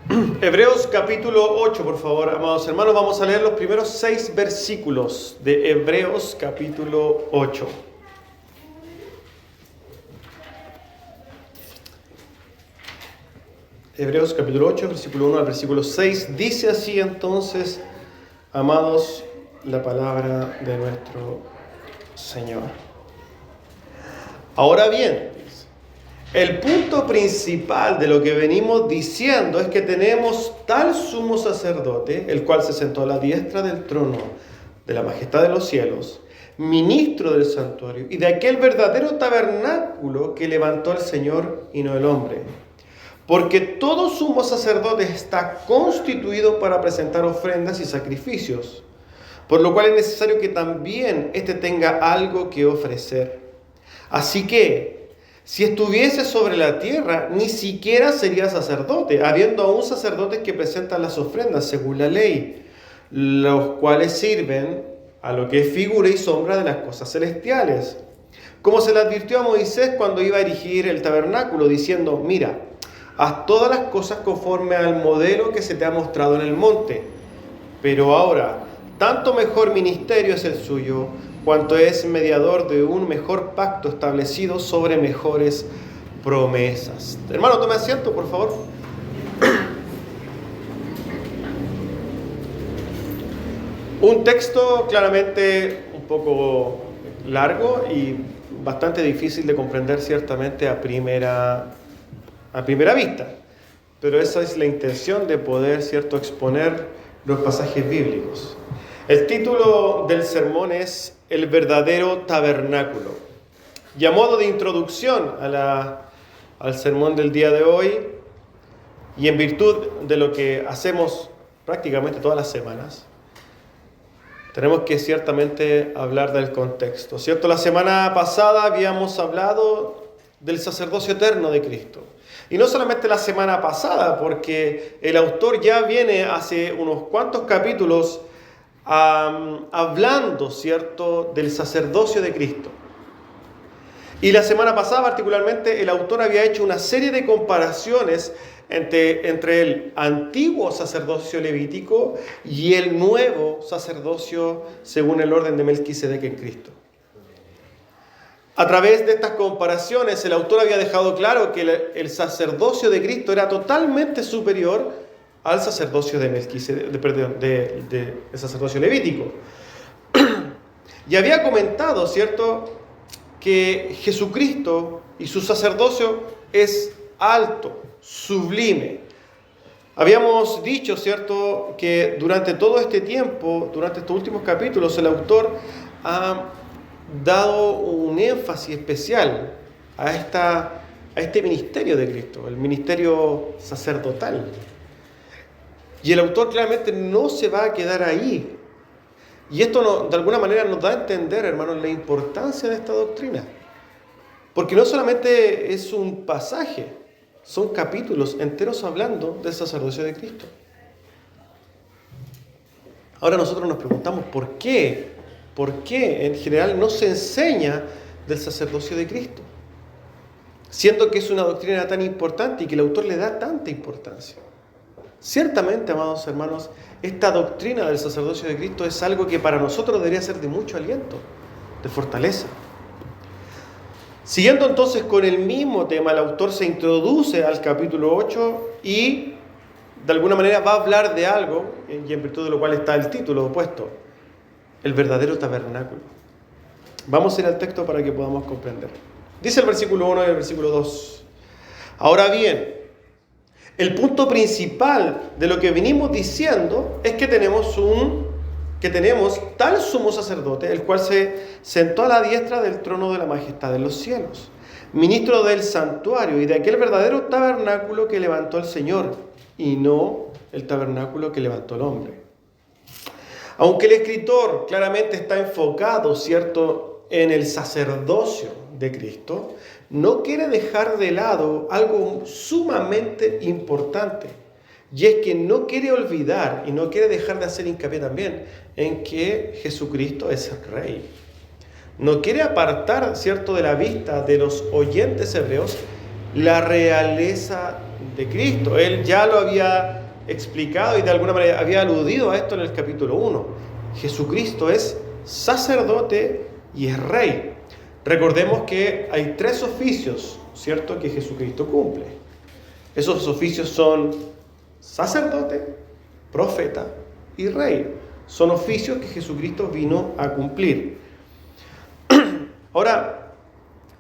Hebreos capítulo 8, por favor, amados hermanos, vamos a leer los primeros 6 versículos de Hebreos capítulo 8. Hebreos capítulo 8, versículo 1 al versículo 6, dice así entonces, amados, la palabra de nuestro Señor. Ahora bien, el punto principal de lo que venimos diciendo es que tenemos tal sumo sacerdote, el cual se sentó a la diestra del trono de la majestad de los cielos, ministro del santuario y de aquel verdadero tabernáculo que levantó el Señor y no el hombre. Porque todo sumo sacerdote está constituido para presentar ofrendas y sacrificios, por lo cual es necesario que también éste tenga algo que ofrecer. Así que, si estuviese sobre la tierra, ni siquiera sería sacerdote, habiendo aún sacerdotes que presentan las ofrendas según la ley, los cuales sirven a lo que es figura y sombra de las cosas celestiales. Como se le advirtió a Moisés cuando iba a erigir el tabernáculo, diciendo, mira, haz todas las cosas conforme al modelo que se te ha mostrado en el monte. Pero ahora, tanto mejor ministerio es el suyo, cuanto es mediador de un mejor pacto establecido sobre mejores promesas. Hermano, tome asiento, por favor. Un texto claramente un poco largo y bastante difícil de comprender ciertamente a primera vista. Pero esa es la intención de poder, ¿cierto?, exponer los pasajes bíblicos. El título del sermón es El verdadero tabernáculo. Y a modo de introducción al sermón del día de hoy, y en virtud de lo que hacemos prácticamente todas las semanas, tenemos que ciertamente hablar del contexto, ¿cierto? La semana pasada habíamos hablado del sacerdocio eterno de Cristo. Y no solamente la semana pasada, porque el autor ya viene hace unos cuantos capítulos hablando, ¿cierto?, del sacerdocio de Cristo. Y la semana pasada particularmente el autor había hecho una serie de comparaciones entre el antiguo sacerdocio levítico y el nuevo sacerdocio según el orden de Melquisedec en Cristo. A través de estas comparaciones el autor había dejado claro que el sacerdocio de Cristo era totalmente superior al sacerdocio de Melquisedec, del sacerdocio levítico. Y había comentado, ¿cierto?, que Jesucristo y su sacerdocio es alto, sublime. Habíamos dicho, ¿cierto?, que durante todo este tiempo, durante estos últimos capítulos, el autor ha dado un énfasis especial a este ministerio de Cristo, el ministerio sacerdotal. Y el autor claramente no se va a quedar ahí. Y esto de alguna manera nos da a entender, hermanos, la importancia de esta doctrina. Porque no solamente es un pasaje, son capítulos enteros hablando del sacerdocio de Cristo. Ahora nosotros nos preguntamos ¿por qué en general no se enseña del sacerdocio de Cristo? Siendo que es una doctrina tan importante y que el autor le da tanta importancia. Ciertamente, amados hermanos, esta doctrina del sacerdocio de Cristo es algo que para nosotros debería ser de mucho aliento, de fortaleza. Siguiendo entonces con el mismo tema, el autor se introduce al capítulo 8 y de alguna manera va a hablar de algo, y en virtud de lo cual está el título opuesto, el verdadero tabernáculo. Vamos a ir al texto para que podamos comprender. Dice el versículo 1 y el versículo 2. Ahora bien, el punto principal de lo que venimos diciendo es que tenemos tal sumo sacerdote, el cual se sentó a la diestra del trono de la majestad de los cielos, ministro del santuario y de aquel verdadero tabernáculo que levantó el Señor, y no el tabernáculo que levantó el hombre. Aunque el escritor claramente está enfocado, ¿cierto?, en el sacerdocio de Cristo, no quiere dejar de lado algo sumamente importante. Y es que no quiere olvidar y no quiere dejar de hacer hincapié también en que Jesucristo es el Rey. No quiere apartar, ¿cierto?, de la vista de los oyentes hebreos la realeza de Cristo. Él ya lo había explicado y de alguna manera había aludido a esto en el capítulo 1. Jesucristo es sacerdote y es rey. Recordemos que hay 3 oficios, ¿cierto?, que Jesucristo cumple. Esos oficios son sacerdote, profeta y rey. Son oficios que Jesucristo vino a cumplir. Ahora,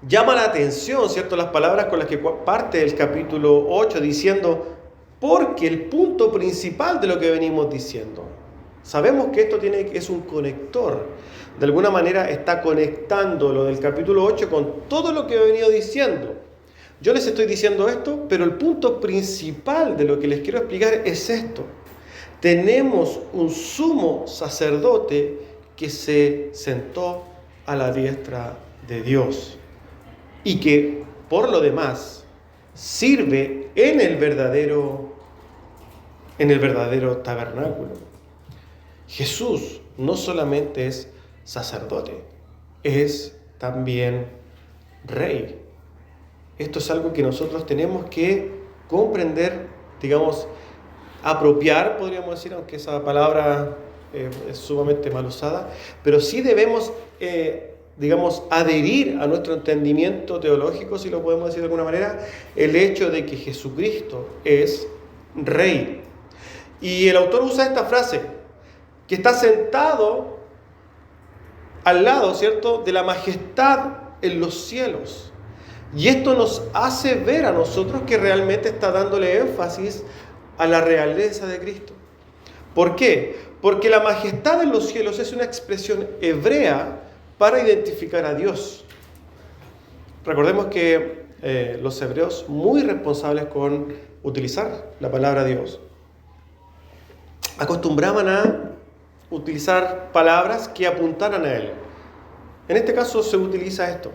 llama la atención, ¿cierto?, las palabras con las que parte el capítulo 8 diciendo, porque el punto principal de lo que venimos diciendo. Sabemos que esto es un conector. De alguna manera está conectando lo del capítulo 8 con todo lo que he venido diciendo. Yo les estoy diciendo esto, pero el punto principal de lo que les quiero explicar es esto. Tenemos un sumo sacerdote que se sentó a la diestra de Dios y que, por lo demás, sirve en el verdadero tabernáculo. Jesús no solamente es sacerdote, es también rey. Esto es algo que nosotros tenemos que comprender, apropiar, podríamos decir, aunque esa palabra es sumamente mal usada, pero sí debemos, adherir a nuestro entendimiento teológico, si lo podemos decir de alguna manera, el hecho de que Jesucristo es rey. Y el autor usa esta frase, que está sentado al lado, ¿cierto?, de la majestad en los cielos. Y esto nos hace ver a nosotros que realmente está dándole énfasis a la realeza de Cristo. ¿Por qué? Porque la majestad en los cielos es una expresión hebrea para identificar a Dios. Recordemos que los hebreos, muy responsables con utilizar la palabra Dios, acostumbraban a utilizar palabras que apuntaran a Él. En este caso se utiliza esto.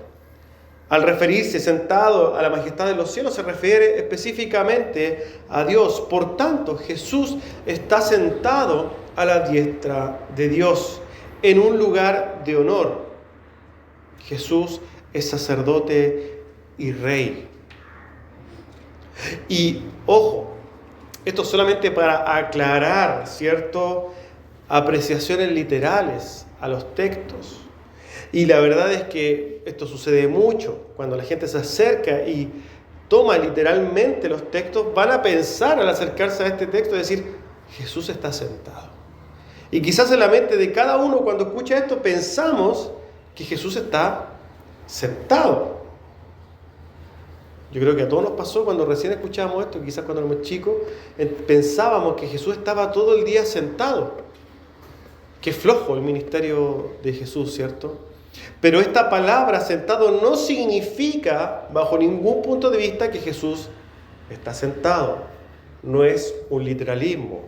Al referirse sentado a la majestad de los cielos, se refiere específicamente a Dios. Por tanto, Jesús está sentado a la diestra de Dios, en un lugar de honor. Jesús es sacerdote y rey. Y, ojo, esto solamente para aclarar, ¿cierto?, apreciaciones literales a los textos. Y la verdad es que esto sucede mucho. Cuando la gente se acerca y toma literalmente los textos, van a pensar al acercarse a este texto, decir, Jesús está sentado. Y quizás en la mente de cada uno, cuando escucha esto, pensamos que Jesús está sentado. Yo creo que a todos nos pasó cuando recién escuchábamos esto, quizás cuando éramos chicos, pensábamos que Jesús estaba todo el día sentado. Qué flojo el ministerio de Jesús, ¿cierto? Pero esta palabra sentado no significa, bajo ningún punto de vista, que Jesús está sentado. No es un literalismo.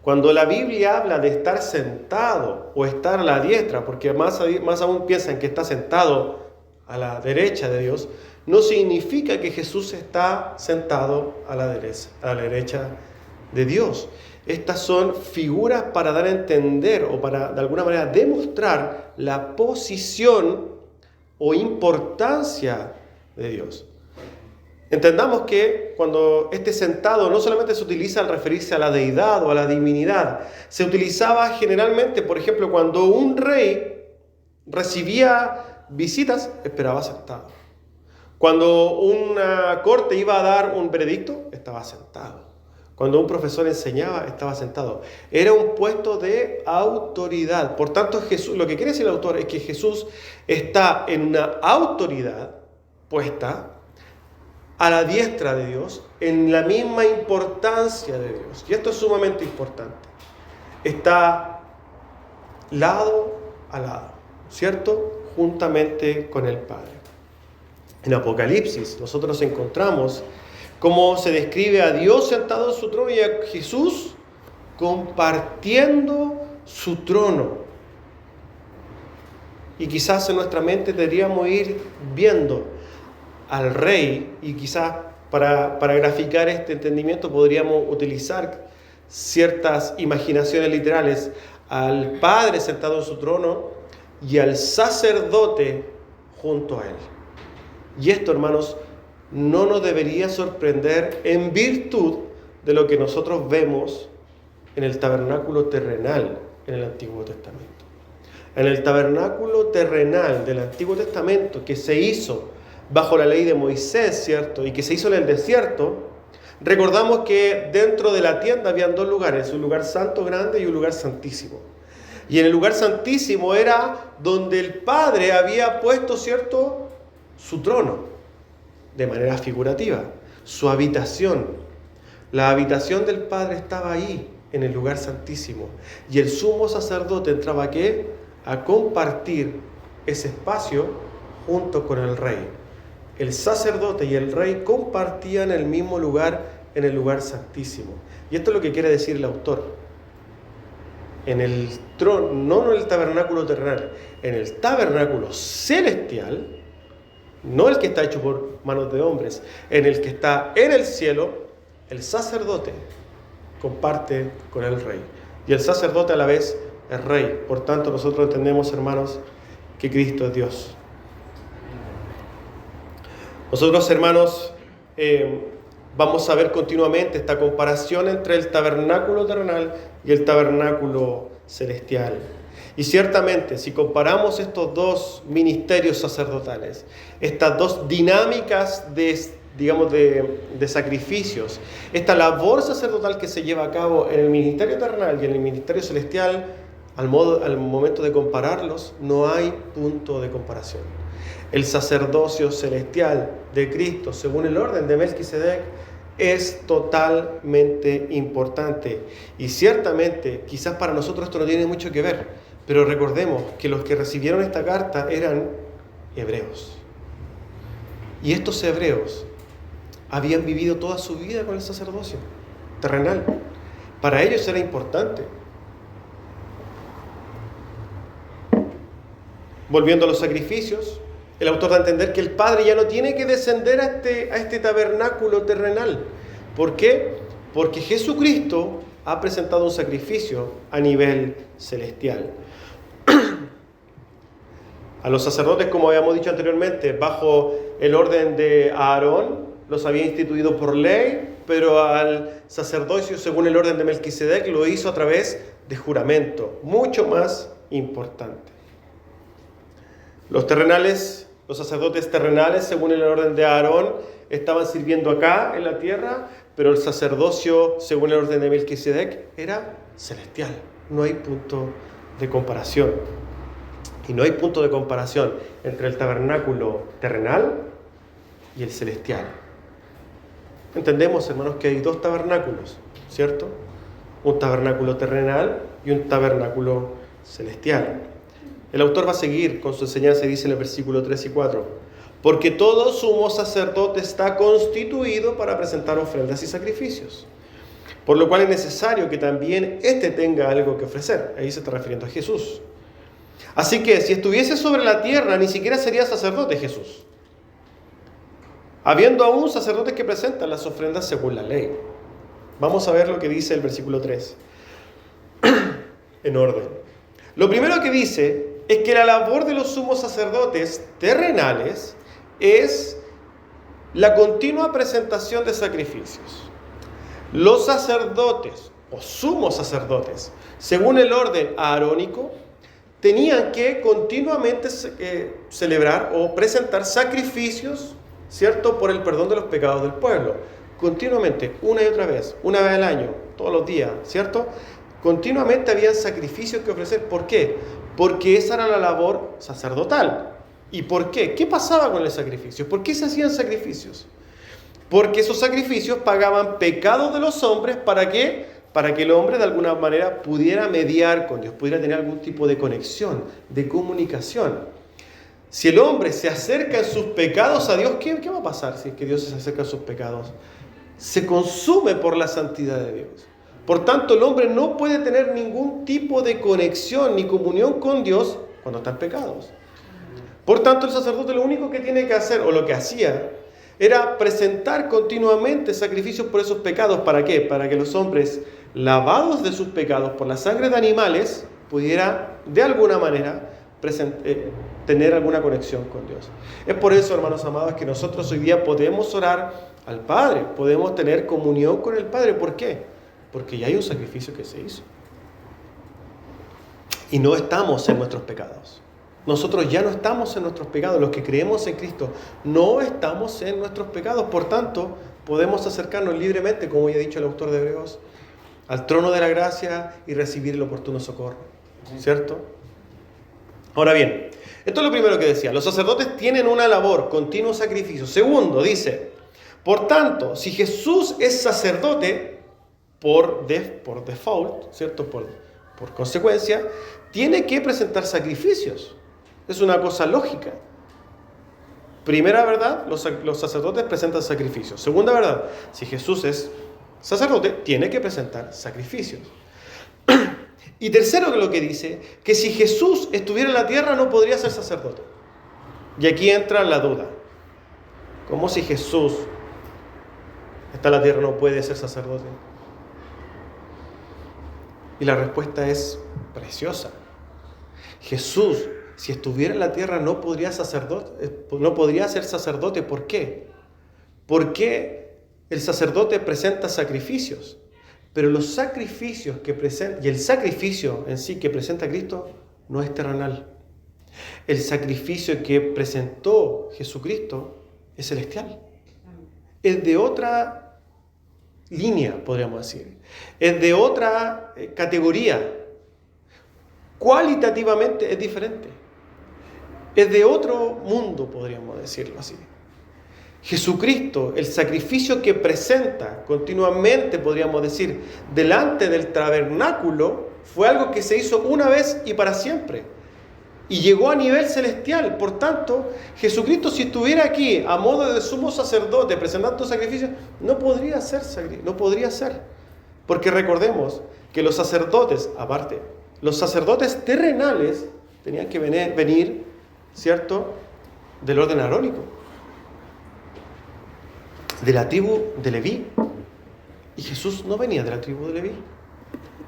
Cuando la Biblia habla de estar sentado o estar a la diestra, porque más aún piensan que está sentado a la derecha de Dios, no significa que Jesús está sentado a la derecha de Dios. Estas son figuras para dar a entender o para, de alguna manera, demostrar la posición o importancia de Dios. Entendamos que cuando este sentado no solamente se utiliza al referirse a la deidad o a la divinidad, se utilizaba generalmente, por ejemplo, cuando un rey recibía visitas, esperaba sentado. Cuando una corte iba a dar un veredicto, estaba sentado. Cuando un profesor enseñaba, estaba sentado. Era un puesto de autoridad. Por tanto, Jesús, lo que quiere decir el autor es que Jesús está en una autoridad puesta a la diestra de Dios, en la misma importancia de Dios. Y esto es sumamente importante. Está lado a lado, ¿cierto? Juntamente con el Padre. En Apocalipsis nosotros encontramos cómo se describe a Dios sentado en su trono y a Jesús compartiendo su trono. Y quizás en nuestra mente deberíamos ir viendo al Rey, y quizás para graficar este entendimiento podríamos utilizar ciertas imaginaciones literales, al Padre sentado en su trono y al sacerdote junto a Él. Y esto, hermanos, no nos debería sorprender en virtud de lo que nosotros vemos en el tabernáculo terrenal en el Antiguo Testamento. En el tabernáculo terrenal del Antiguo Testamento, que se hizo bajo la ley de Moisés, ¿cierto? Y que se hizo en el desierto, recordamos que dentro de la tienda habían dos lugares, un lugar santo grande y un lugar santísimo. Y en el lugar santísimo era donde el Padre había puesto, ¿cierto?, su trono, de manera figurativa, su habitación. La habitación del Padre estaba ahí, en el lugar santísimo. Y el sumo sacerdote entraba ¿a qué? A compartir ese espacio junto con el rey. El sacerdote y el rey compartían el mismo lugar en el lugar santísimo. Y esto es lo que quiere decir el autor. En el trono, no en el tabernáculo terrenal, en el tabernáculo celestial, no el que está hecho por manos de hombres, en el que está en el cielo, el sacerdote comparte con el rey. Y el sacerdote a la vez es rey. Por tanto, nosotros entendemos, hermanos, que Cristo es Dios. Nosotros, hermanos, vamos a ver continuamente esta comparación entre el tabernáculo terrenal y el tabernáculo celestial. Y ciertamente, si comparamos estos dos ministerios sacerdotales, estas dos dinámicas de sacrificios, esta labor sacerdotal que se lleva a cabo en el ministerio terrenal y en el ministerio celestial, al momento de compararlos, no hay punto de comparación. El sacerdocio celestial de Cristo, según el orden de Melquisedec, es totalmente importante. Y ciertamente, quizás para nosotros esto no tiene mucho que ver, pero recordemos que los que recibieron esta carta eran hebreos. Y estos hebreos habían vivido toda su vida con el sacerdocio terrenal. Para ellos era importante. Volviendo a los sacrificios, el autor da a entender que el Padre ya no tiene que descender a este tabernáculo terrenal. ¿Por qué? Porque Jesucristo ha presentado un sacrificio a nivel celestial. A los sacerdotes, como habíamos dicho anteriormente, bajo el orden de Aarón, los había instituido por ley, pero al sacerdocio, según el orden de Melquisedec, lo hizo a través de juramento, mucho más importante. Los sacerdotes terrenales, según el orden de Aarón, estaban sirviendo acá en la tierra, pero el sacerdocio, según el orden de Melquisedec, era celestial. No hay punto de comparación. Y no hay punto de comparación entre el tabernáculo terrenal y el celestial. Entendemos, hermanos, que hay dos tabernáculos, ¿cierto? Un tabernáculo terrenal y un tabernáculo celestial. El autor va a seguir con su enseñanza y dice en el versículo 3 y 4: porque todo sumo sacerdote está constituido para presentar ofrendas y sacrificios, por lo cual es necesario que también éste tenga algo que ofrecer. Ahí se está refiriendo a Jesús. Así que si estuviese sobre la tierra, ni siquiera sería sacerdote Jesús, habiendo aún sacerdotes que presentan las ofrendas según la ley. Vamos a ver lo que dice el versículo 3 en orden. Lo primero que dice es que la labor de los sumos sacerdotes terrenales es la continua presentación de sacrificios. Los sacerdotes o sumos sacerdotes, según el orden aarónico, tenían que continuamente celebrar o presentar sacrificios, ¿cierto?, por el perdón de los pecados del pueblo. Continuamente, una y otra vez, una vez al año, todos los días, ¿cierto? Continuamente habían sacrificios que ofrecer. ¿Por qué? Porque esa era la labor sacerdotal. ¿Y por qué? ¿Qué pasaba con el sacrificio? ¿Por qué se hacían sacrificios? Porque esos sacrificios pagaban pecados de los hombres. ¿Para qué? Para que el hombre de alguna manera pudiera mediar con Dios, pudiera tener algún tipo de conexión, de comunicación. Si el hombre se acerca en sus pecados a Dios, ¿qué va a pasar si es que Dios se acerca a sus pecados? Se consume por la santidad de Dios. Por tanto, el hombre no puede tener ningún tipo de conexión ni comunión con Dios cuando está en pecados. Por tanto, el sacerdote lo único que tiene que hacer, o lo que hacía, era presentar continuamente sacrificios por esos pecados. ¿Para qué? Para que los hombres, lavados de sus pecados por la sangre de animales, pudiera de alguna manera tener alguna conexión con Dios. Es por eso, hermanos amados, que nosotros hoy día podemos orar al Padre, podemos tener comunión con el Padre. ¿Por qué? Porque ya hay un sacrificio que se hizo. Y no estamos en nuestros pecados. Nosotros ya no estamos en nuestros pecados. Los que creemos en Cristo no estamos en nuestros pecados. Por tanto, podemos acercarnos libremente, como ya ha dicho el autor de Hebreos, al trono de la gracia y recibir el oportuno socorro. ¿Cierto? Ahora bien, esto es lo primero que decía. Los sacerdotes tienen una labor, continuo sacrificio. Segundo, dice, por tanto, si Jesús es sacerdote, por default, ¿cierto? Por consecuencia, tiene que presentar sacrificios. Es una cosa lógica. Primera verdad, los sacerdotes presentan sacrificios. Segunda verdad, si Jesús es sacerdote, tiene que presentar sacrificios. Y tercero, que lo que dice, que si Jesús estuviera en la tierra no podría ser sacerdote. Y aquí entra la duda. ¿Cómo si Jesús está en la tierra no puede ser sacerdote? Y la respuesta es preciosa. Jesús, si estuviera en la tierra, no podría ser sacerdote. ¿Por qué? Porque el sacerdote presenta sacrificios, pero los sacrificios que presenta, y el sacrificio en sí que presenta Cristo, no es terrenal. El sacrificio que presentó Jesucristo es celestial. Es de otra línea, podríamos decir. Es de otra categoría. Cualitativamente es diferente. Es de otro mundo, podríamos decirlo así. Jesucristo, el sacrificio que presenta continuamente, podríamos decir, delante del tabernáculo, fue algo que se hizo una vez y para siempre. Y llegó a nivel celestial. Por tanto, Jesucristo, si estuviera aquí a modo de sumo sacerdote presentando sacrificios, no podría ser. Porque recordemos que los sacerdotes, aparte, los sacerdotes terrenales tenían que venir, ¿cierto?, del orden arónico, de la tribu de Leví. Y Jesús no venía de la tribu de Leví.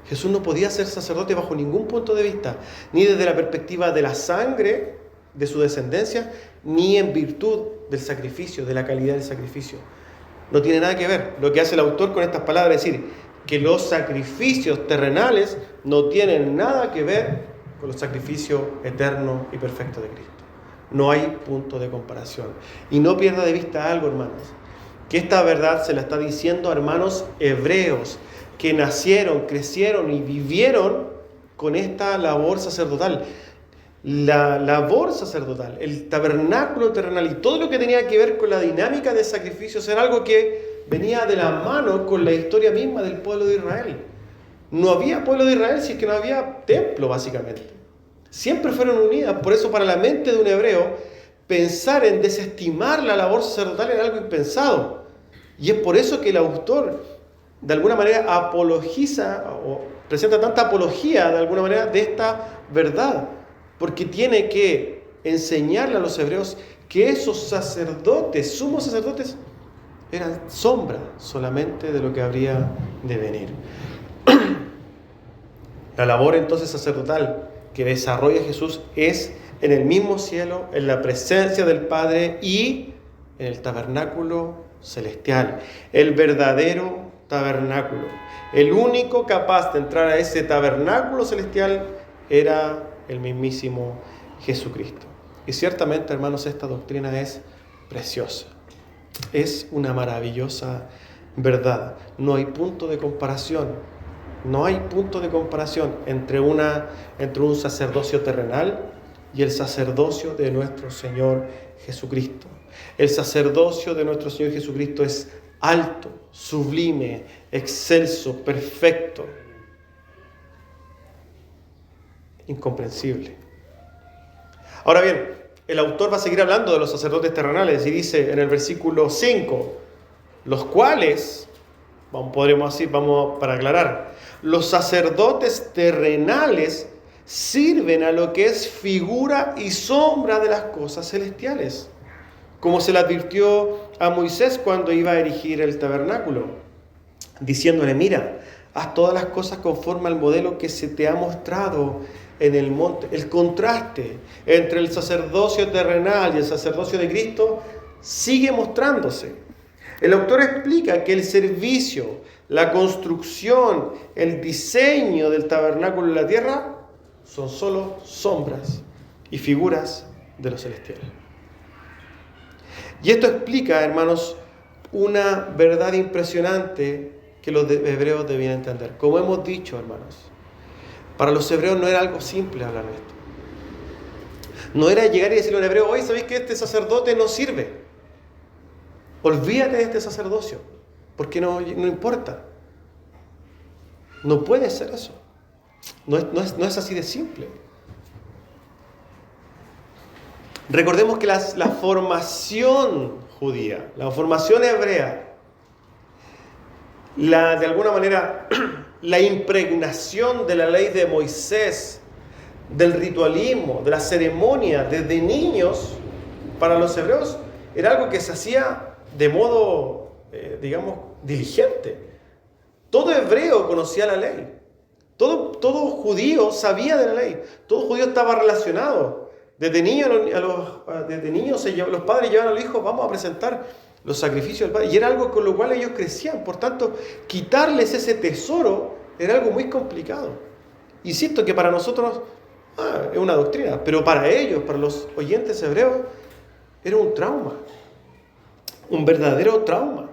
Jesús no podía ser sacerdote bajo ningún punto de vista, ni desde la perspectiva de la sangre de su descendencia, ni en virtud del sacrificio, de la calidad del sacrificio. No tiene nada que ver. Lo que hace el autor con estas palabras es decir que los sacrificios terrenales no tienen nada que ver con los sacrificios eternos y perfectos de Cristo. No hay punto de comparación. Y no pierda de vista algo, hermanos, que esta verdad se la está diciendo a hermanos hebreos que nacieron, crecieron y vivieron con esta labor sacerdotal. La labor sacerdotal, el tabernáculo terrenal y todo lo que tenía que ver con la dinámica de sacrificios era algo que venía de la mano con la historia misma del pueblo de Israel. No había pueblo de Israel si es que no había templo, básicamente. Siempre fueron unidas. Por eso, para la mente de un hebreo, pensar en desestimar la labor sacerdotal era algo impensado. Y es por eso que el autor de alguna manera apologiza o presenta tanta apología de alguna manera de esta verdad, porque tiene que enseñarle a los hebreos que esos sacerdotes, sumos sacerdotes, eran sombra solamente de lo que habría de venir. La labor entonces sacerdotal que desarrolla Jesús es en el mismo cielo, en la presencia del Padre y en el tabernáculo celestial, el verdadero tabernáculo. El único capaz de entrar a ese tabernáculo celestial era el mismísimo Jesucristo. Y ciertamente, hermanos, esta doctrina es preciosa. Es una maravillosa verdad. No hay punto de comparación. No hay punto de comparación entre un sacerdocio terrenal y el sacerdocio de nuestro Señor Jesucristo. El sacerdocio de nuestro Señor Jesucristo es alto, sublime, excelso, perfecto, incomprensible. Ahora bien, el autor va a seguir hablando de los sacerdotes terrenales y dice en el versículo 5, los cuales, vamos para aclarar, los sacerdotes terrenales sirven a lo que es figura y sombra de las cosas celestiales, como se le advirtió a Moisés cuando iba a erigir el tabernáculo, diciéndole, mira, haz todas las cosas conforme al modelo que se te ha mostrado en el monte. El contraste entre el sacerdocio terrenal y el sacerdocio de Cristo sigue mostrándose. El autor explica que el servicio, la construcción, el diseño del tabernáculo en la tierra son solo sombras y figuras de lo celestial. Y esto explica, hermanos, una verdad impresionante que los hebreos debían entender. Como hemos dicho, hermanos, para los hebreos no era algo simple hablar de esto. No era llegar y decirle a un hebreo: oye, ¿sabéis que este sacerdote no sirve? Olvídate de este sacerdocio, porque no importa. No puede ser eso. No es así de simple. Recordemos que la formación judía, la formación hebrea, de alguna manera, la impregnación de la ley de Moisés, del ritualismo, de la ceremonia desde niños, para los hebreos, era algo que se hacía de modo, diligente. Todo hebreo conocía la ley. Todo judío sabía de la ley. Todo judío estaba relacionado. Desde niños los padres llevaban a los hijos: vamos a presentar los sacrificios del Padre. Y era algo con lo cual ellos crecían. Por tanto, quitarles ese tesoro era algo muy complicado. Insisto que para nosotros es una doctrina, pero para ellos, para los oyentes hebreos, era un trauma. Un verdadero trauma.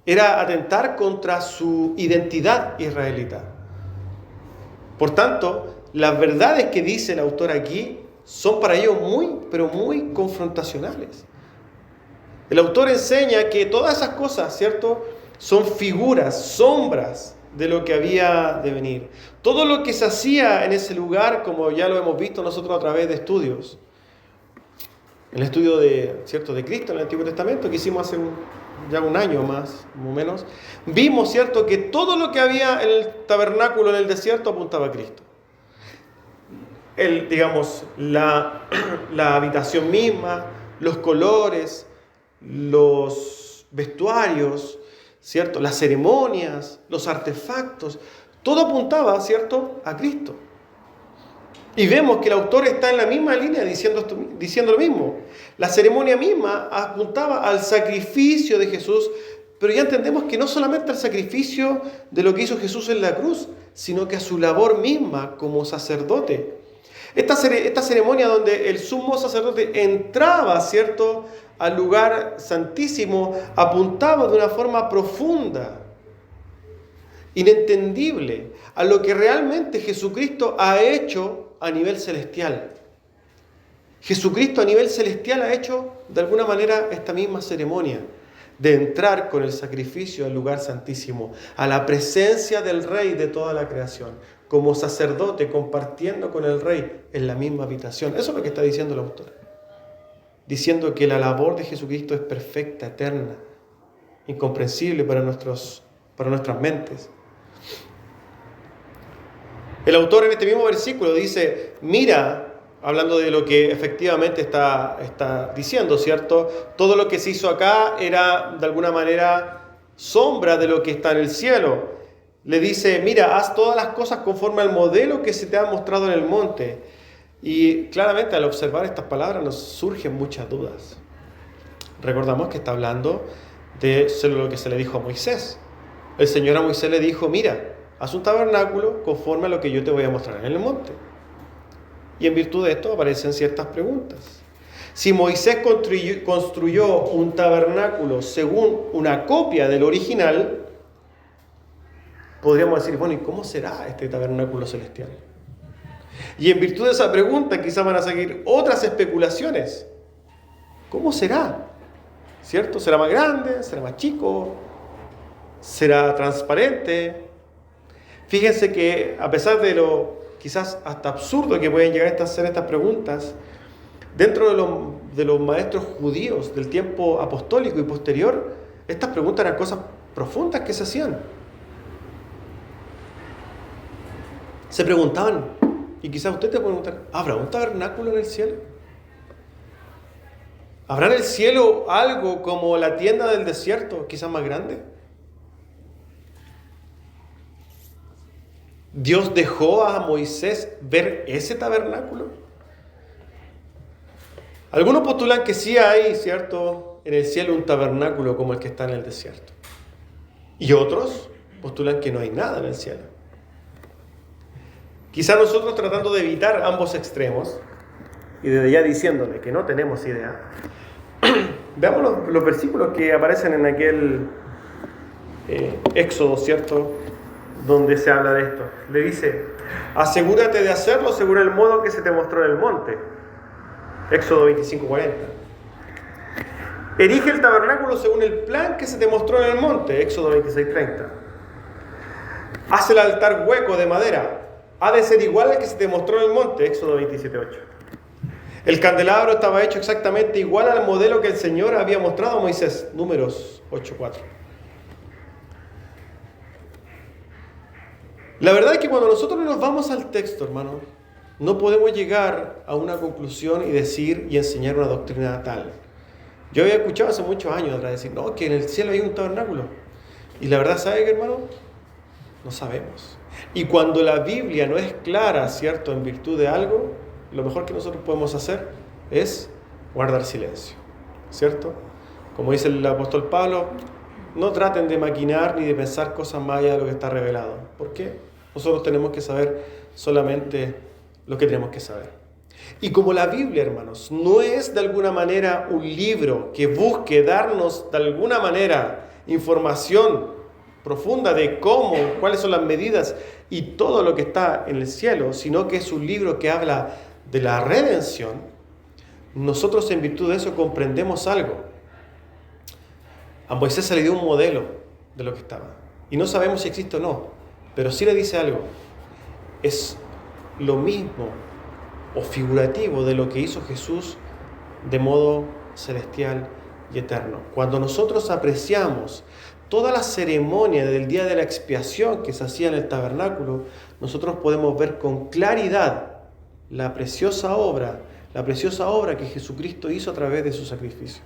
Era atentar contra su identidad israelita. Por tanto, las verdades que dice el autor aquí son para ellos pero muy confrontacionales. El autor enseña que todas esas cosas, ¿cierto?, son figuras, sombras de lo que había de venir. Todo lo que se hacía en ese lugar, como ya lo hemos visto nosotros a través de estudios, el estudio de Cristo en el Antiguo Testamento que hicimos hace ya un año más o menos, vimos, ¿cierto?, que todo lo que había en el tabernáculo en el desierto apuntaba a Cristo. La habitación misma, los colores, los vestuarios, ¿cierto?, las ceremonias, los artefactos, todo apuntaba, ¿cierto?, a Cristo. Y vemos que el autor está en la misma línea diciendo lo mismo. La ceremonia misma apuntaba al sacrificio de Jesús, pero ya entendemos que no solamente al sacrificio de lo que hizo Jesús en la cruz, sino que a su labor misma como sacerdote. Esta ceremonia donde el sumo sacerdote entraba, ¿cierto?, al lugar santísimo, apuntaba de una forma profunda, inentendible, a lo que realmente Jesucristo ha hecho a nivel celestial. Jesucristo a nivel celestial ha hecho de alguna manera esta misma ceremonia de entrar con el sacrificio al lugar santísimo, a la presencia del Rey de toda la creación, como sacerdote compartiendo con el Rey en la misma habitación. Eso es lo que está diciendo el autor, diciendo que la labor de Jesucristo es perfecta, eterna, incomprensible para nuestras mentes. El autor en este mismo versículo dice: mira, hablando de lo que efectivamente está diciendo, ¿cierto? Todo lo que se hizo acá era de alguna manera sombra de lo que está en el cielo. Le dice: mira, haz todas las cosas conforme al modelo que se te ha mostrado en el monte. Y claramente al observar estas palabras nos surgen muchas dudas. Recordamos que está hablando de lo que se le dijo a Moisés. El Señor a Moisés le dijo: mira, haz un tabernáculo conforme a lo que yo te voy a mostrar en el monte. Y en virtud de esto aparecen ciertas preguntas. Si Moisés construyó un tabernáculo según una copia del original, podríamos decir: bueno, ¿y cómo será este tabernáculo celestial? Y en virtud de esa pregunta quizás van a seguir otras especulaciones. ¿Cómo será? ¿Cierto? ¿Será más grande? ¿Será más chico? ¿Será transparente? Fíjense que a pesar de lo quizás hasta absurdo que pueden llegar a ser estas preguntas, dentro de los maestros judíos del tiempo apostólico y posterior, estas preguntas eran cosas profundas que se hacían. Se preguntaban, y quizás usted te puede preguntar: ¿habrá un tabernáculo en el cielo? ¿Habrá en el cielo algo como la tienda del desierto, quizás más grande? ¿Dios dejó a Moisés ver ese tabernáculo? Algunos postulan que sí hay, ¿cierto?, en el cielo un tabernáculo como el que está en el desierto. Y otros postulan que no hay nada en el cielo. Quizá nosotros, tratando de evitar ambos extremos, y desde ya diciéndole que no tenemos idea, veamos los versículos que aparecen en aquel Éxodo, ¿cierto?, donde se habla de esto. Le dice: asegúrate de hacerlo según el modo que se te mostró en el monte. Éxodo 25:40. Erige el tabernáculo según el plan que se te mostró en el monte. Éxodo 26:30. Haz el altar hueco de madera. Ha de ser igual al que se te mostró en el monte. Éxodo 27:8. El candelabro estaba hecho exactamente igual al modelo que el Señor había mostrado a Moisés. Números 8:4. La verdad es que cuando nosotros nos vamos al texto, hermano, no podemos llegar a una conclusión y decir y enseñar una doctrina tal. Yo había escuchado hace muchos años atrás decir, no, que en el cielo hay un tabernáculo. Y la verdad, ¿sabe qué, hermano? No sabemos. Y cuando la Biblia no es clara, ¿cierto?, en virtud de algo, lo mejor que nosotros podemos hacer es guardar silencio, ¿cierto? Como dice el apóstol Pablo, no traten de maquinar ni de pensar cosas más allá de lo que está revelado. ¿Por qué? Nosotros tenemos que saber solamente lo que tenemos que saber. Y como la Biblia, hermanos, no es de alguna manera un libro que busque darnos de alguna manera información profunda de cómo, cuáles son las medidas y todo lo que está en el cielo, sino que es un libro que habla de la redención, nosotros en virtud de eso comprendemos algo. A Moisés se le dio un modelo de lo que estaba. Y no sabemos si existe o no, pero sí le dice algo. Es lo mismo o figurativo de lo que hizo Jesús de modo celestial y eterno. Cuando nosotros apreciamos toda la ceremonia del día de la expiación que se hacía en el tabernáculo, nosotros podemos ver con claridad la preciosa obra que Jesucristo hizo a través de su sacrificio.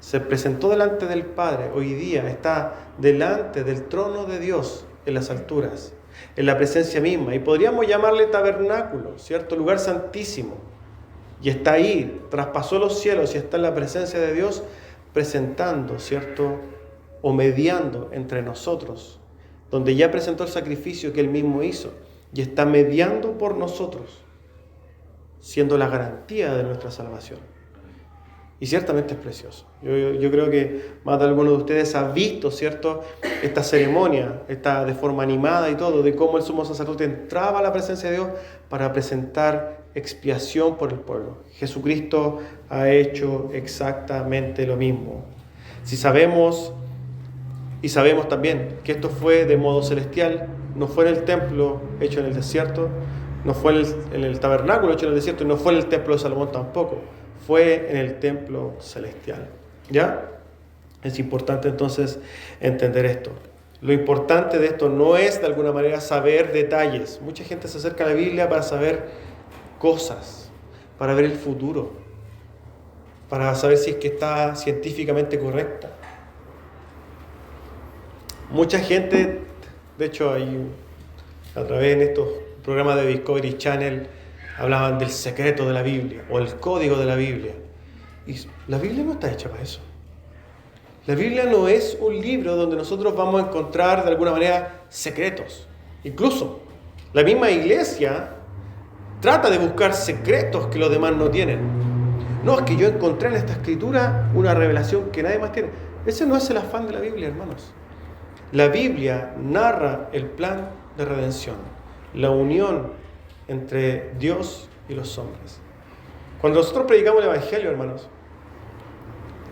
Se presentó delante del Padre, hoy día está delante del trono de Dios en las alturas, en la presencia misma, y podríamos llamarle tabernáculo, ¿cierto?, lugar santísimo, y está ahí, traspasó los cielos y está en la presencia de Dios presentando, ¿cierto?, o mediando entre nosotros, donde ya presentó el sacrificio que Él mismo hizo, y está mediando por nosotros, siendo la garantía de nuestra salvación. Y ciertamente es precioso. Yo creo que más de alguno de ustedes ha visto, ¿cierto?, esta ceremonia, esta de forma animada y todo, de cómo el sumo sacerdote entraba a la presencia de Dios para presentar expiación por el pueblo. Jesucristo ha hecho exactamente lo mismo. Si sabemos, y sabemos también que esto fue de modo celestial, no fue en el templo hecho en el desierto, no fue en el tabernáculo hecho en el desierto, y no fue en el templo de Salomón tampoco. Fue en el templo celestial. ¿Ya? Es importante entonces entender esto. Lo importante de esto no es de alguna manera saber detalles. Mucha gente se acerca a la Biblia para saber cosas, para ver el futuro, para saber si es que está científicamente correcta. Mucha gente, de hecho, a través de estos programas de Discovery Channel, hablaban del secreto de la Biblia o el código de la Biblia. Y la Biblia no está hecha para eso. La Biblia no es un libro donde nosotros vamos a encontrar de alguna manera secretos. Incluso la misma iglesia trata de buscar secretos que los demás no tienen. No, es que yo encontré en esta escritura una revelación que nadie más tiene. Ese no es el afán de la Biblia, hermanos. La Biblia narra el plan de redención, la unión entre Dios y los hombres. Cuando nosotros predicamos el Evangelio, hermanos,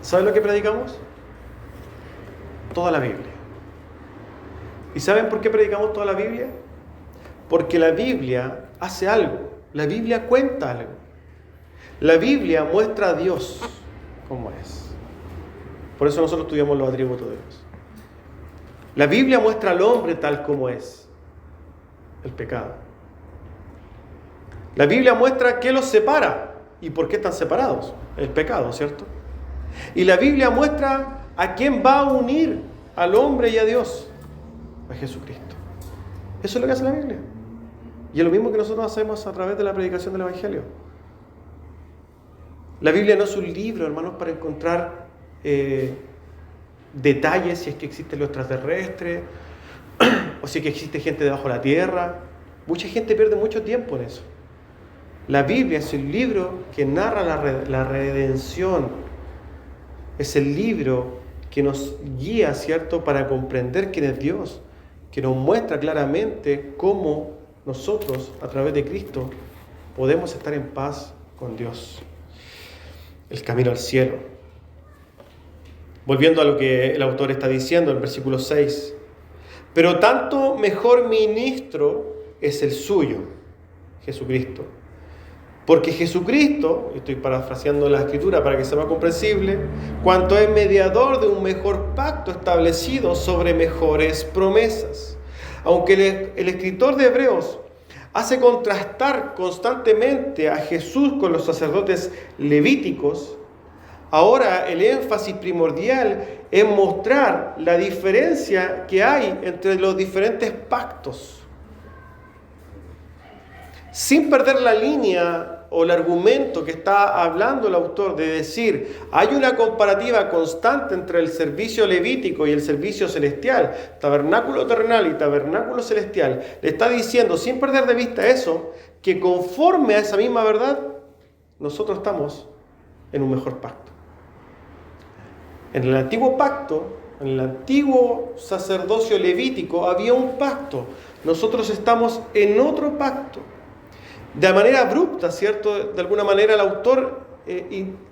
¿saben lo que predicamos? Toda la Biblia. ¿Y saben por qué predicamos toda la Biblia? Porque la Biblia hace algo. La Biblia cuenta algo. La Biblia muestra a Dios como es. Por eso nosotros estudiamos los atributos de Dios. La Biblia muestra al hombre tal como es. El pecado. La Biblia muestra qué los separa y por qué están separados. El pecado, ¿cierto? Y la Biblia muestra a quién va a unir al hombre y a Dios, a Jesucristo. Eso es lo que hace la Biblia. Y es lo mismo que nosotros hacemos a través de la predicación del Evangelio. La Biblia no es un libro, hermanos, para encontrar detalles si es que existe lo extraterrestre o si es que existe gente debajo de la tierra. Mucha gente pierde mucho tiempo en eso. La Biblia es el libro que narra la redención. Es el libro que nos guía, ¿cierto?, para comprender quién es Dios, que nos muestra claramente cómo nosotros, a través de Cristo, podemos estar en paz con Dios. El camino al cielo. Volviendo a lo que el autor está diciendo en el versículo 6. Pero tanto mejor ministro es el suyo, Jesucristo. Porque Jesucristo, estoy parafraseando la Escritura para que sea más comprensible, cuanto es mediador de un mejor pacto establecido sobre mejores promesas. Aunque el escritor de Hebreos hace contrastar constantemente a Jesús con los sacerdotes levíticos, ahora el énfasis primordial es mostrar la diferencia que hay entre los diferentes pactos. Sin perder la línea o el argumento que está hablando el autor de decir, hay una comparativa constante entre el servicio levítico y el servicio celestial, tabernáculo terrenal y tabernáculo celestial, le está diciendo, sin perder de vista eso, que conforme a esa misma verdad, nosotros estamos en un mejor pacto. En el antiguo pacto, en el antiguo sacerdocio levítico, había un pacto. Nosotros estamos en otro pacto. De manera abrupta, ¿cierto? De alguna manera el autor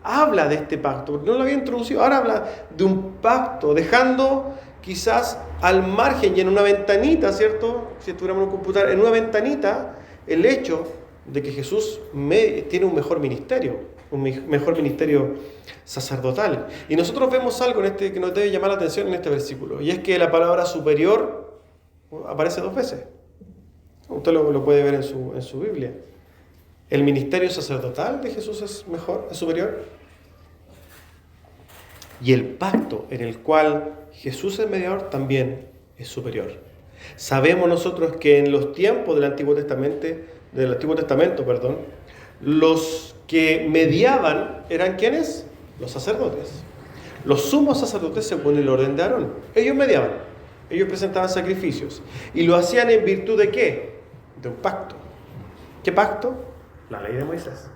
habla de este pacto, porque no lo había introducido. Ahora habla de un pacto, dejando quizás al margen y en una ventanita, ¿cierto? Si estuviéramos en un computador, en una ventanita, el hecho de que Jesús tiene un mejor ministerio sacerdotal. Y nosotros vemos algo que nos debe llamar la atención en este versículo, y es que la palabra superior aparece 2 veces. Usted lo puede ver en su Biblia. ¿El ministerio sacerdotal de Jesús es superior? Y el pacto en el cual Jesús es mediador también es superior. Sabemos nosotros que en los tiempos del Antiguo Testamento, los que mediaban eran ¿quiénes? Los sacerdotes. Los sumos sacerdotes según el orden de Aarón. Ellos mediaban, ellos presentaban sacrificios. ¿Y lo hacían en virtud de qué? De un pacto. ¿Qué pacto? La ley de Moisés.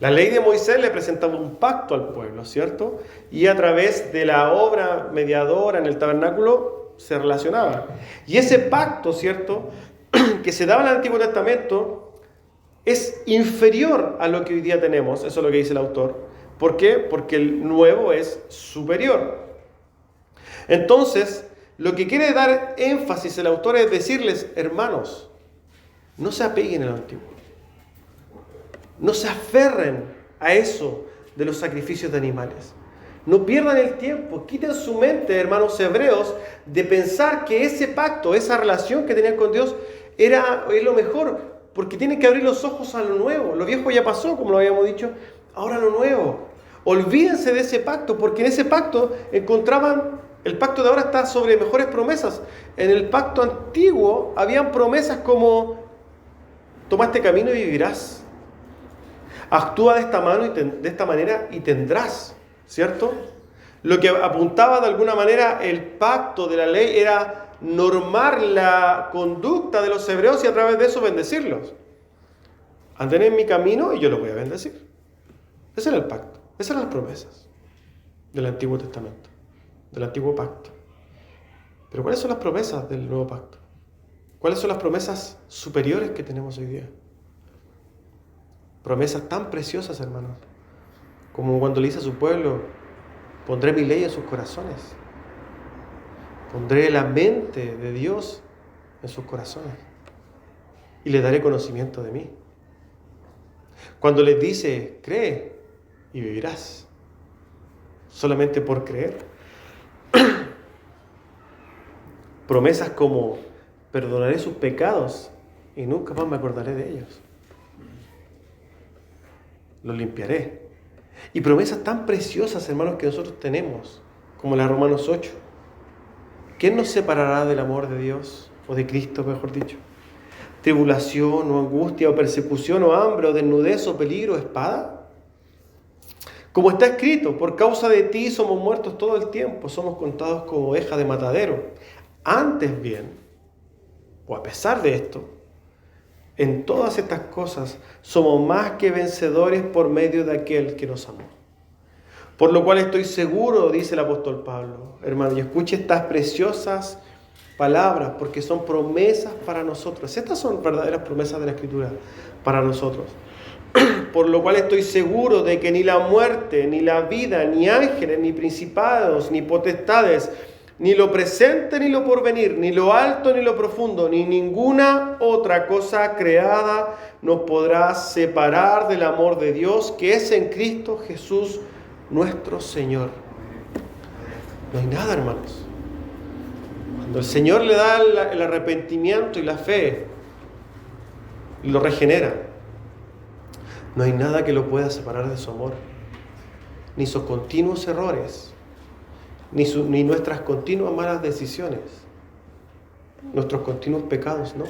La ley de Moisés le presentaba un pacto al pueblo, ¿cierto? Y a través de la obra mediadora en el tabernáculo se relacionaba. Y ese pacto, ¿cierto?, que se daba en el Antiguo Testamento es inferior a lo que hoy día tenemos. Eso es lo que dice el autor. ¿Por qué? Porque el nuevo es superior. Entonces, lo que quiere dar énfasis el autor es decirles, hermanos, no se apeguen al antiguo. No se aferren a eso de los sacrificios de animales. No pierdan el tiempo, quiten su mente, hermanos hebreos, de pensar que ese pacto, esa relación que tenían con Dios es lo mejor, porque tienen que abrir los ojos a lo nuevo. Lo viejo ya pasó, como lo habíamos dicho, ahora lo nuevo. Olvídense de ese pacto, porque en ese pacto encontraban, el pacto de ahora está sobre mejores promesas. En el pacto antiguo habían promesas como, toma este camino y vivirás. Actúa de esta manera y tendrás, ¿cierto? Lo que apuntaba de alguna manera el pacto de la ley era normar la conducta de los hebreos y a través de eso bendecirlos. Anden en mi camino y yo los voy a bendecir. Ese era el pacto, esas eran las promesas del Antiguo Testamento, del Antiguo Pacto. Pero ¿cuáles son las promesas del Nuevo Pacto? ¿Cuáles son las promesas superiores que tenemos hoy día? Promesas tan preciosas, hermanos, como cuando le dice a su pueblo, pondré mi ley en sus corazones. Pondré la mente de Dios en sus corazones y les daré conocimiento de mí. Cuando les dice, cree y vivirás, solamente por creer. Promesas como, perdonaré sus pecados y nunca más me acordaré de ellos. Los limpiaré. Y promesas tan preciosas, hermanos, que nosotros tenemos, como la de Romanos 8. ¿Quién nos separará del amor de Dios? o de Cristo, mejor dicho. Tribulación o angustia o persecución o hambre o desnudez o peligro o espada. Como está escrito, por causa de ti somos muertos todo el tiempo, somos contados como ovejas de matadero. Antes bien, o a pesar de esto, en todas estas cosas somos más que vencedores por medio de aquel que nos amó. Por lo cual estoy seguro, dice el apóstol Pablo, hermano, y escuche estas preciosas palabras, porque son promesas para nosotros. Estas son verdaderas promesas de la Escritura para nosotros. Por lo cual estoy seguro de que ni la muerte, ni la vida, ni ángeles, ni principados, ni potestades, ni lo presente, ni lo porvenir, ni lo alto, ni lo profundo, ni ninguna otra cosa creada nos podrá separar del amor de Dios que es en Cristo Jesús nuestro Señor. No hay nada, hermanos. Cuando el Señor le da el arrepentimiento y la fe y lo regenera, no hay nada que lo pueda separar de su amor. Ni sus continuos errores, ni nuestras continuas malas decisiones, nuestros continuos pecados, no.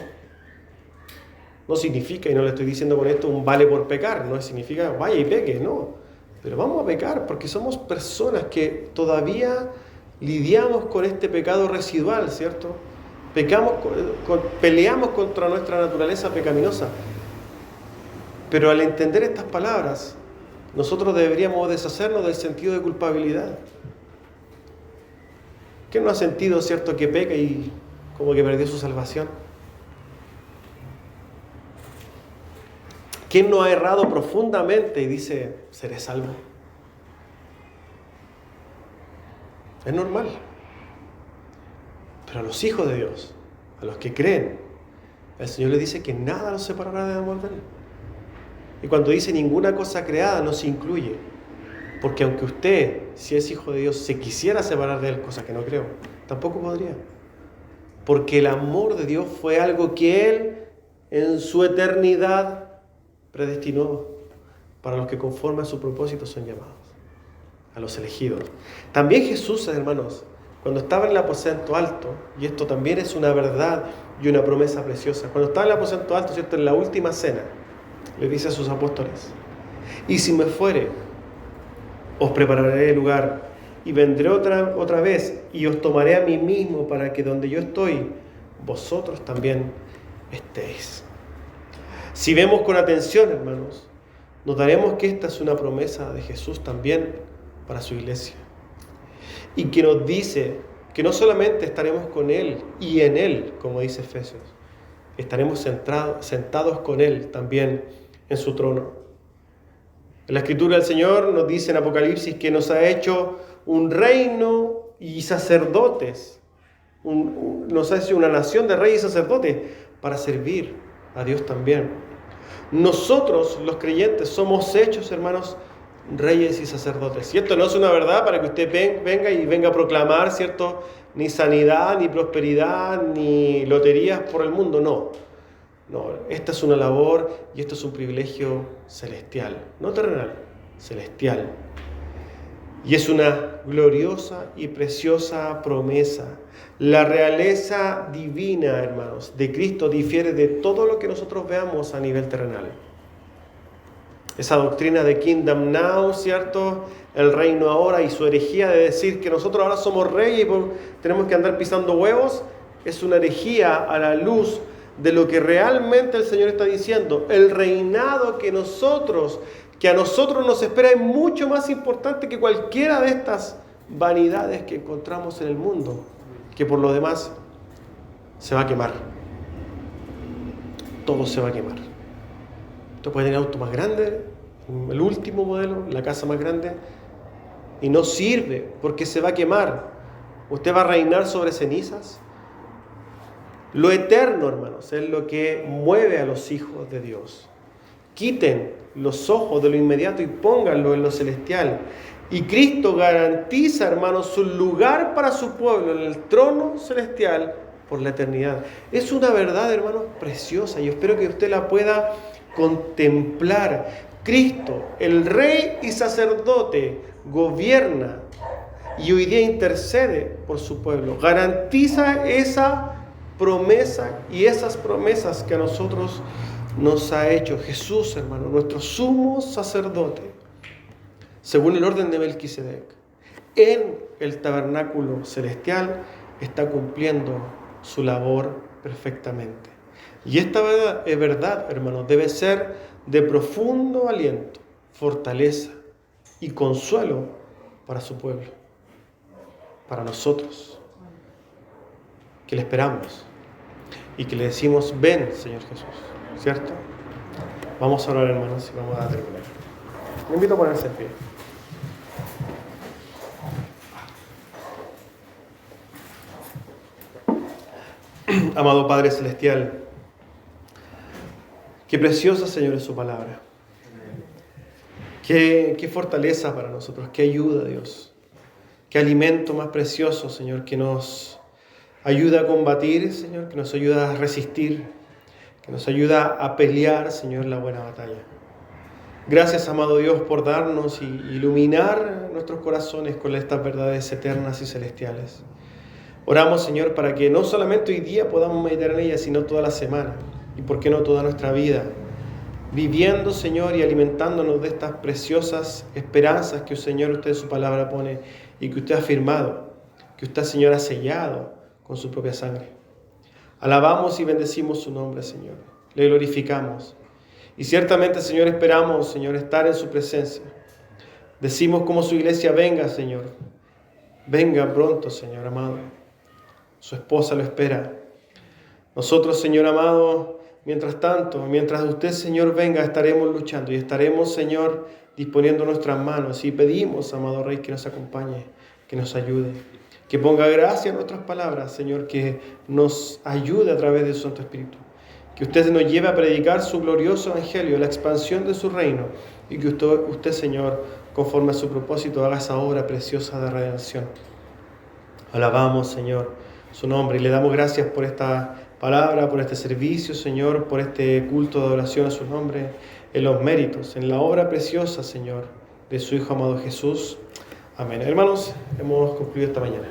No significa, y no le estoy diciendo con esto un vale por pecar, no significa vaya y peque, no. Pero vamos a pecar porque somos personas que todavía lidiamos con este pecado residual, ¿cierto? Peleamos contra nuestra naturaleza pecaminosa. Pero al entender estas palabras, nosotros deberíamos deshacernos del sentido de culpabilidad. ¿Quién no ha sentido, cierto, que peca y como que perdió su salvación? ¿Quién no ha errado profundamente y dice, seré salvo? Es normal. Pero a los hijos de Dios, a los que creen, el Señor les dice que nada los separará del amor de Él. Y cuando dice ninguna cosa creada, no se incluye. Porque aunque usted, si es hijo de Dios, se quisiera separar de Él, cosa que no creo, tampoco podría. Porque el amor de Dios fue algo que Él, en su eternidad, predestinó para los que conforme a su propósito son llamados, a los elegidos. También Jesús, hermanos, cuando estaba en el aposento alto, y esto también es una verdad y una promesa preciosa, cuando estaba en el aposento alto, ¿cierto?, en la última cena, le dice a sus apóstoles, y si me fuere, os prepararé el lugar, y vendré otra vez, y os tomaré a mí mismo, para que donde yo estoy, vosotros también estéis. Si vemos con atención, hermanos, notaremos que esta es una promesa de Jesús también para su iglesia. Y que nos dice que no solamente estaremos con Él y en Él, como dice Efesios, estaremos sentados con Él también en su trono. En la Escritura del Señor nos dice en Apocalipsis que nos ha hecho un reino y sacerdotes, nos ha hecho una nación de reyes y sacerdotes para servir a Dios también. Nosotros, los creyentes, somos hechos, hermanos, reyes y sacerdotes. Y esto no es una verdad para que usted venga a proclamar, ¿cierto?, ni sanidad, ni prosperidad, ni loterías por el mundo, no. No, esta es una labor y esto es un privilegio celestial, no terrenal, celestial. Y es una gloriosa y preciosa promesa. La realeza divina, hermanos, de Cristo difiere de todo lo que nosotros veamos a nivel terrenal. Esa doctrina de Kingdom Now, ¿cierto?, el reino ahora, y su herejía de decir que nosotros ahora somos reyes y tenemos que andar pisando huevos, es una herejía a la luz de lo que realmente el Señor está diciendo. El reinado que a nosotros nos espera es mucho más importante que cualquiera de estas vanidades que encontramos en el mundo, que por lo demás se va a quemar. Todo se va a quemar. Usted puede tener el auto más grande, el último modelo, la casa más grande, y no sirve porque se va a quemar. Usted va a reinar sobre cenizas. Lo eterno, hermanos, es lo que mueve a los hijos de Dios. Quiten los ojos de lo inmediato y pónganlo en lo celestial. Y Cristo garantiza, hermanos, su lugar para su pueblo en el trono celestial por la eternidad. Es una verdad, hermanos, preciosa. Y espero que usted la pueda contemplar. Cristo, el Rey y sacerdote, gobierna y hoy día intercede por su pueblo. Garantiza esa promesa y esas promesas que a nosotros nos ha hecho Jesús, hermano, nuestro sumo sacerdote, según el orden de Melquisedec, en el tabernáculo celestial, está cumpliendo su labor perfectamente. Y esta verdad, hermano, debe ser de profundo aliento, fortaleza y consuelo para su pueblo, para nosotros, que le esperamos y que le decimos: ven, Señor Jesús, ¿cierto? Vamos a orar, hermanos, y vamos a terminar. Me invito a ponerse en pie. Amado Padre Celestial, qué preciosa, Señor, es su palabra. Qué fortaleza para nosotros, qué ayuda, Dios. Qué alimento más precioso, Señor, que nos ayuda a combatir, Señor, que nos ayuda a resistir, que nos ayuda a pelear, Señor, la buena batalla. Gracias, amado Dios, por darnos y iluminar nuestros corazones con estas verdades eternas y celestiales. Oramos, Señor, para que no solamente hoy día podamos meditar en ellas, sino toda la semana, y por qué no toda nuestra vida, viviendo, Señor, y alimentándonos de estas preciosas esperanzas que, Señor, usted en su palabra pone y que usted ha firmado, que usted, Señor, ha sellado con su propia sangre. Alabamos y bendecimos su nombre, Señor. Le glorificamos. Y ciertamente, Señor, esperamos, Señor, estar en su presencia. Decimos como su iglesia: venga, Señor. Venga pronto, Señor amado. Su esposa lo espera. Nosotros, Señor amado, mientras tanto, mientras usted, Señor, venga, estaremos luchando y estaremos, Señor, disponiendo nuestras manos, y pedimos, amado Rey, que nos acompañe, que nos ayude, que ponga gracia en nuestras palabras, Señor, que nos ayude a través de su Santo Espíritu, que usted nos lleve a predicar su glorioso evangelio, la expansión de su reino, y que usted, Señor, conforme a su propósito, haga esa obra preciosa de redención. Alabamos, Señor, su nombre, y le damos gracias por esta palabra, por este servicio, Señor, por este culto de adoración a su nombre, en los méritos, en la obra preciosa, Señor, de su Hijo amado Jesús. Amén. Hermanos, hemos concluido esta mañana.